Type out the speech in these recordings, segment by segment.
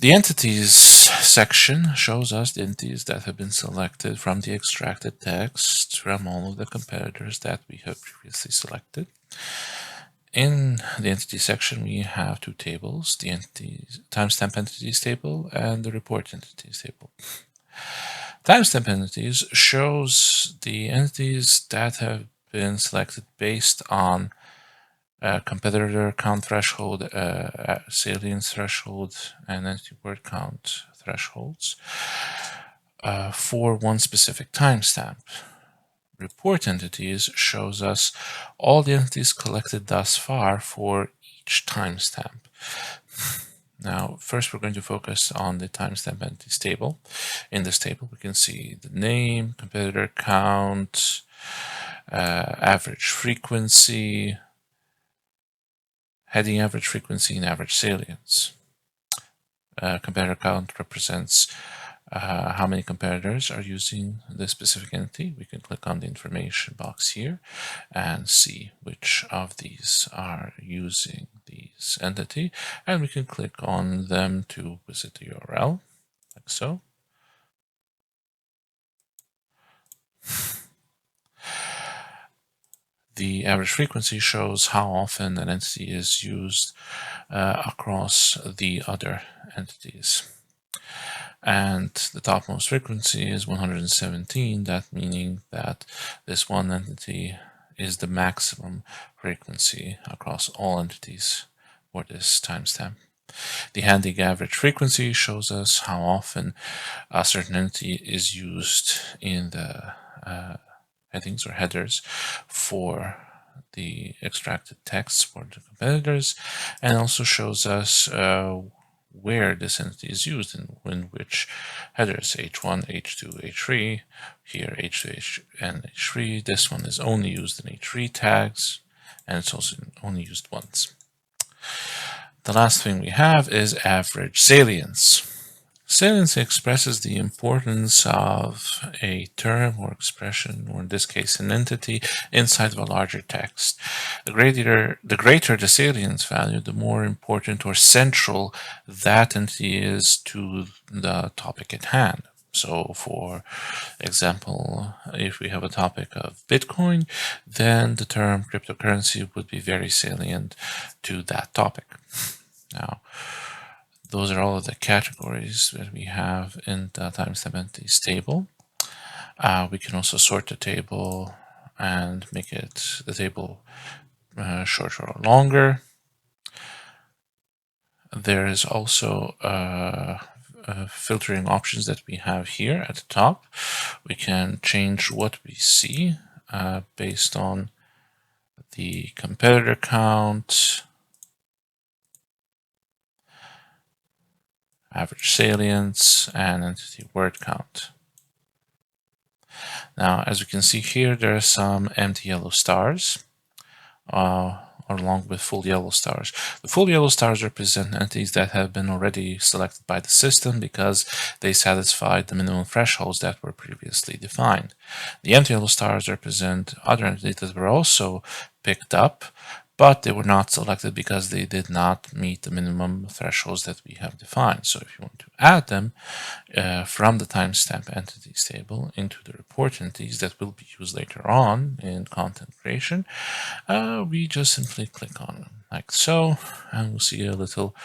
The entities section shows us the entities that have been selected from the extracted text from all of the competitors that we have previously selected. In the entity section, we have two tables, the timestamp entities table and the report entities table. Timestamp entities shows the entities that have been selected based on competitor count threshold, salience threshold, and entity word count thresholds for one specific timestamp. Report entities shows us all the entities collected thus far for each timestamp. Now, first we're going to focus on the timestamp entities table. In this table, we can see the name, competitor count, average frequency, heading average frequency, and average salience. Competitor count represents how many competitors are using this specific entity. We can click on the information box here and see which of these are using this entity, and we can click on them to visit the URL, like so. The average frequency shows how often an entity is used across the other entities. And the topmost frequency is 117, that meaning that this one entity is the maximum frequency across all entities for this timestamp. The handing average frequency shows us how often a certain entity is used in the headings or headers for the extracted text for the competitors, and also shows us where this entity is used in which headers, H1, H2, H3, here H2, and H3. This one is only used in H3 tags, and it's also only used once. The last thing we have is average salience. Salience expresses the importance of a term or expression, or in this case an entity, inside of a larger text. The greater the salience value, the more important or central that entity is to the topic at hand. So for example, if we have a topic of Bitcoin, then the term cryptocurrency would be very salient to that topic. Now, those are all of the categories that we have in the timestamp entities table. We can also sort the table and make it the table shorter or longer. There is also filtering options that we have here at the top. We can change what we see based on the competitor count, average salience, and entity word count. Now, as we can see here, there are some empty yellow stars along with full yellow stars. The full yellow stars represent entities that have been already selected by the system because they satisfied the minimum thresholds that were previously defined. The empty yellow stars represent other entities that were also picked up, but they were not selected because they did not meet the minimum thresholds that we have defined. So if you want to add them from the timestamp entities table into the report entities that will be used later on in content creation, we just simply click on them like so, and we'll see a little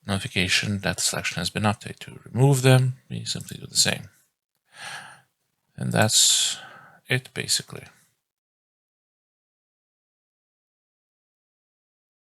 notification that the selection has been updated. To remove them, we simply do the same. And that's it basically.